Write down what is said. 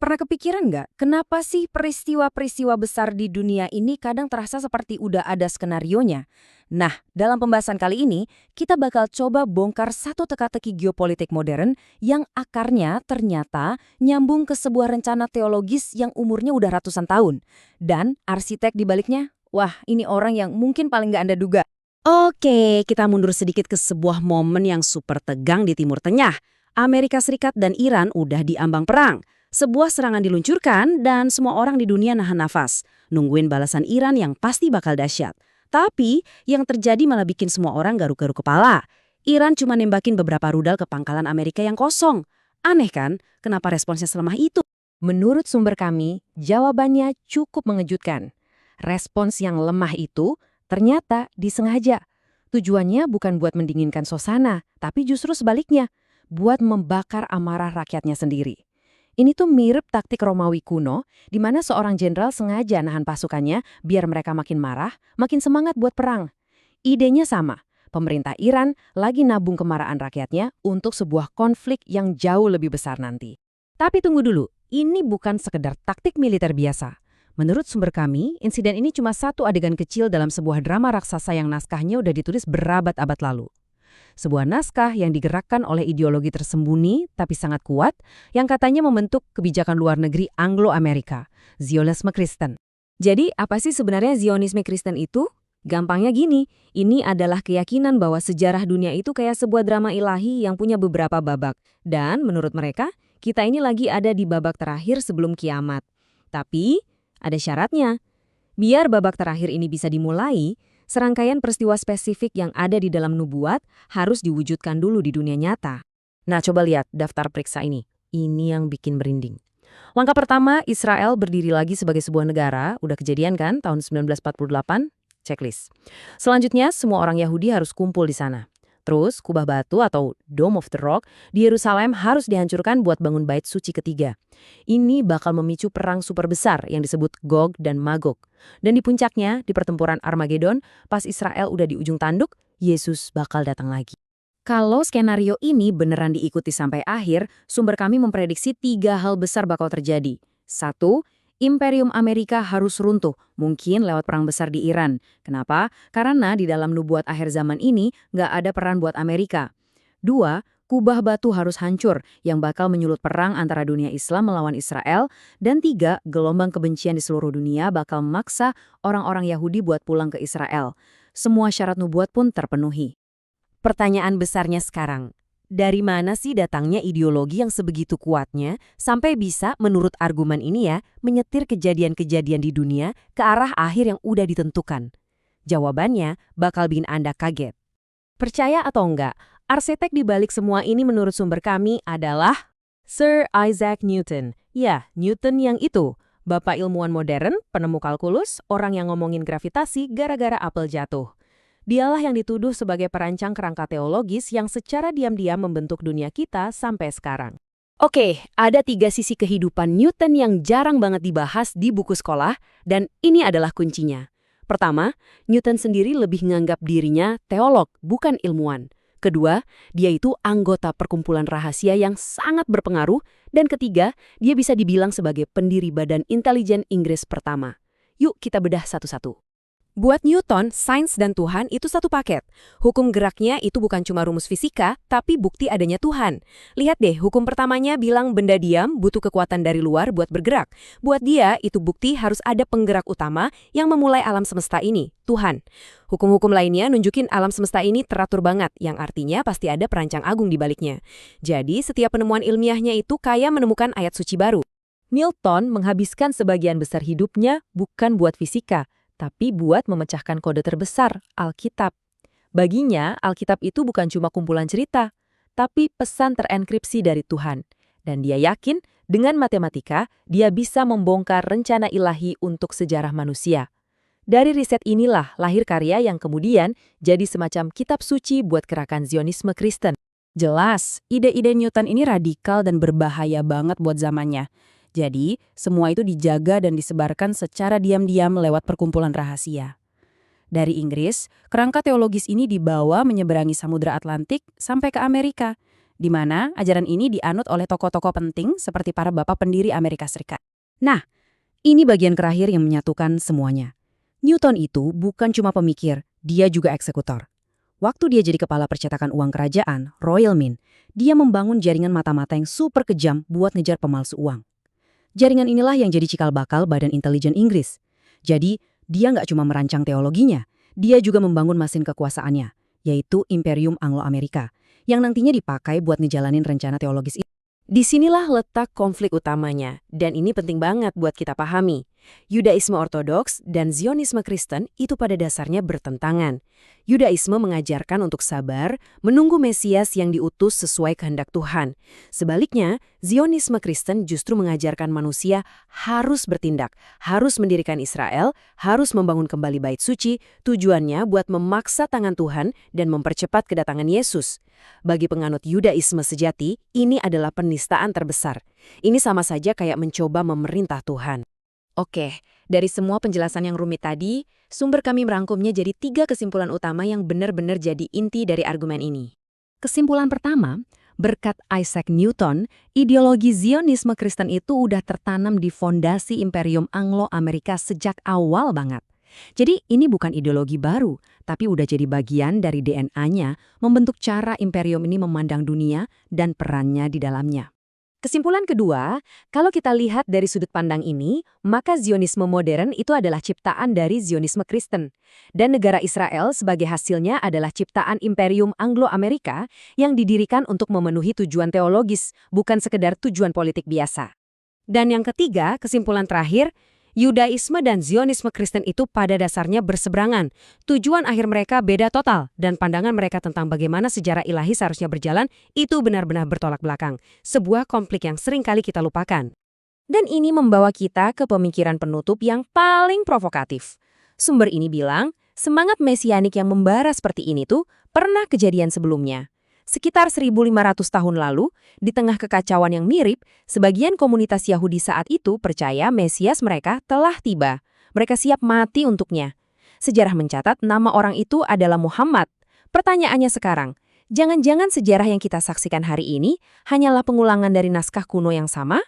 Pernah kepikiran nggak, kenapa sih peristiwa-peristiwa besar di dunia ini kadang terasa seperti udah ada skenarionya? Nah, dalam pembahasan kali ini, kita bakal coba bongkar satu teka-teki geopolitik modern yang akarnya ternyata nyambung ke sebuah rencana teologis yang umurnya udah ratusan tahun. Dan arsitek di baliknya, wah ini orang yang mungkin paling nggak Anda duga. Oke, kita mundur sedikit ke sebuah momen yang super tegang di Timur Tengah. Amerika Serikat dan Iran udah diambang perang. Sebuah serangan diluncurkan dan semua orang di dunia nahan nafas, nungguin balasan Iran yang pasti bakal dahsyat. Tapi yang terjadi malah bikin semua orang garuk-garuk kepala. Iran cuma nembakin beberapa rudal ke pangkalan Amerika yang kosong. Aneh kan? Kenapa responsnya selemah itu? Menurut sumber kami, jawabannya cukup mengejutkan. Respons yang lemah itu ternyata disengaja. Tujuannya bukan buat mendinginkan suasana, tapi justru sebaliknya, buat membakar amarah rakyatnya sendiri. Ini tuh mirip taktik Romawi kuno, di mana seorang jenderal sengaja nahan pasukannya biar mereka makin marah, makin semangat buat perang. Idenya sama, pemerintah Iran lagi nabung kemarahan rakyatnya untuk sebuah konflik yang jauh lebih besar nanti. Tapi tunggu dulu, ini bukan sekedar taktik militer biasa. Menurut sumber kami, insiden ini cuma satu adegan kecil dalam sebuah drama raksasa yang naskahnya udah ditulis berabad-abad lalu. Sebuah naskah yang digerakkan oleh ideologi tersembunyi tapi sangat kuat yang katanya membentuk kebijakan luar negeri Anglo-Amerika, Zionisme Kristen. Jadi apa sih sebenarnya Zionisme Kristen itu? Gampangnya gini, ini adalah keyakinan bahwa sejarah dunia itu kayak sebuah drama ilahi yang punya beberapa babak. Dan menurut mereka, kita ini lagi ada di babak terakhir sebelum kiamat. Tapi ada syaratnya. Biar babak terakhir ini bisa dimulai, serangkaian peristiwa spesifik yang ada di dalam nubuat harus diwujudkan dulu di dunia nyata. Nah, coba lihat daftar periksa ini. Ini yang bikin merinding. Langkah pertama, Israel berdiri lagi sebagai sebuah negara. Udah kejadian kan, tahun 1948? Checklist. Selanjutnya, semua orang Yahudi harus kumpul di sana. Terus, kubah batu atau Dome of the Rock di Yerusalem harus dihancurkan buat bangun bait suci ketiga. Ini bakal memicu perang super besar yang disebut Gog dan Magog. Dan di puncaknya, di pertempuran Armageddon, pas Israel udah di ujung tanduk, Yesus bakal datang lagi. Kalau skenario ini beneran diikuti sampai akhir, sumber kami memprediksi 3 hal besar bakal terjadi. 1. Imperium Amerika harus runtuh, mungkin lewat perang besar di Iran. Kenapa? Karena di dalam nubuat akhir zaman ini nggak ada peran buat Amerika. 2. Kubah batu harus hancur, yang bakal menyulut perang antara dunia Islam melawan Israel. Dan 3. Gelombang kebencian di seluruh dunia bakal memaksa orang-orang Yahudi buat pulang ke Israel. Semua syarat nubuat pun terpenuhi. Pertanyaan besarnya sekarang, dari mana sih datangnya ideologi yang sebegitu kuatnya sampai bisa, menurut argumen ini ya, menyetir kejadian-kejadian di dunia ke arah akhir yang udah ditentukan? Jawabannya bakal bikin Anda kaget. Percaya atau enggak, arsitek di balik semua ini menurut sumber kami adalah Sir Isaac Newton. Ya, Newton yang itu. Bapak ilmuwan modern, penemu kalkulus, orang yang ngomongin gravitasi gara-gara apel jatuh. Dialah yang dituduh sebagai perancang kerangka teologis yang secara diam-diam membentuk dunia kita sampai sekarang. Oke, ada 3 sisi kehidupan Newton yang jarang banget dibahas di buku sekolah, dan ini adalah kuncinya. Pertama, Newton sendiri lebih menganggap dirinya teolog, bukan ilmuwan. Kedua, dia itu anggota perkumpulan rahasia yang sangat berpengaruh. Dan ketiga, dia bisa dibilang sebagai pendiri Badan Intelijen Inggris pertama. Yuk kita bedah satu-satu. Buat Newton, sains dan Tuhan itu satu paket. Hukum geraknya itu bukan cuma rumus fisika, tapi bukti adanya Tuhan. Lihat deh, hukum pertamanya bilang benda diam butuh kekuatan dari luar buat bergerak. Buat dia, itu bukti harus ada penggerak utama yang memulai alam semesta ini, Tuhan. Hukum-hukum lainnya nunjukin alam semesta ini teratur banget, yang artinya pasti ada perancang agung di baliknya. Jadi, setiap penemuan ilmiahnya itu kayak menemukan ayat suci baru. Newton menghabiskan sebagian besar hidupnya bukan buat fisika, tapi buat memecahkan kode terbesar, Alkitab. Baginya, Alkitab itu bukan cuma kumpulan cerita, tapi pesan terenkripsi dari Tuhan. Dan dia yakin, dengan matematika, dia bisa membongkar rencana ilahi untuk sejarah manusia. Dari riset inilah lahir karya yang kemudian jadi semacam kitab suci buat gerakan Zionisme Kristen. Jelas, ide-ide Newton ini radikal dan berbahaya banget buat zamannya. Jadi, semua itu dijaga dan disebarkan secara diam-diam lewat perkumpulan rahasia. Dari Inggris, kerangka teologis ini dibawa menyeberangi Samudra Atlantik sampai ke Amerika. di mana ajaran ini dianut oleh tokoh-tokoh penting seperti para bapak pendiri Amerika Serikat. Nah, ini bagian terakhir yang menyatukan semuanya. Newton itu bukan cuma pemikir, dia juga eksekutor. Waktu dia jadi kepala percetakan uang kerajaan, Royal Mint, dia membangun jaringan mata-mata yang super kejam buat ngejar pemalsu uang. Jaringan inilah yang jadi cikal bakal Badan Intelijen Inggris. Jadi, dia nggak cuma merancang teologinya, dia juga membangun mesin kekuasaannya, yaitu Imperium Anglo-Amerika, yang nantinya dipakai buat ngejalanin rencana teologis itu. Disinilah letak konflik utamanya, dan ini penting banget buat kita pahami. Yudaisme Ortodoks dan Zionisme Kristen itu pada dasarnya bertentangan. Yudaisme mengajarkan untuk sabar, menunggu Mesias yang diutus sesuai kehendak Tuhan. Sebaliknya, Zionisme Kristen justru mengajarkan manusia harus bertindak, harus mendirikan Israel, harus membangun kembali Bait Suci, tujuannya buat memaksa tangan Tuhan dan mempercepat kedatangan Yesus. Bagi penganut Yudaisme sejati, ini adalah penistaan terbesar. Ini sama saja kayak mencoba memerintah Tuhan. Oke, dari semua penjelasan yang rumit tadi, sumber kami merangkumnya jadi 3 kesimpulan utama yang benar-benar jadi inti dari argumen ini. Kesimpulan pertama, berkat Isaac Newton, ideologi Zionisme Kristen itu udah tertanam di fondasi Imperium Anglo-Amerika sejak awal banget. Jadi ini bukan ideologi baru, tapi udah jadi bagian dari DNA-nya membentuk cara imperium ini memandang dunia dan perannya di dalamnya. Kesimpulan kedua, kalau kita lihat dari sudut pandang ini, maka Zionisme modern itu adalah ciptaan dari Zionisme Kristen. Dan negara Israel sebagai hasilnya adalah ciptaan Imperium Anglo-Amerika yang didirikan untuk memenuhi tujuan teologis, bukan sekedar tujuan politik biasa. Dan yang ketiga, kesimpulan terakhir, Yudaisme dan Zionisme Kristen itu pada dasarnya berseberangan. Tujuan akhir mereka beda total, dan pandangan mereka tentang bagaimana sejarah ilahi seharusnya berjalan itu benar-benar bertolak belakang. Sebuah konflik yang sering kali kita lupakan. Dan ini membawa kita ke pemikiran penutup yang paling provokatif. Sumber ini bilang, semangat mesianik yang membara seperti ini tuh pernah kejadian sebelumnya. Sekitar 1.500 tahun lalu, di tengah kekacauan yang mirip, sebagian komunitas Yahudi saat itu percaya Mesias mereka telah tiba. Mereka siap mati untuknya. Sejarah mencatat nama orang itu adalah Muhammad. Pertanyaannya sekarang, jangan-jangan sejarah yang kita saksikan hari ini hanyalah pengulangan dari naskah kuno yang sama?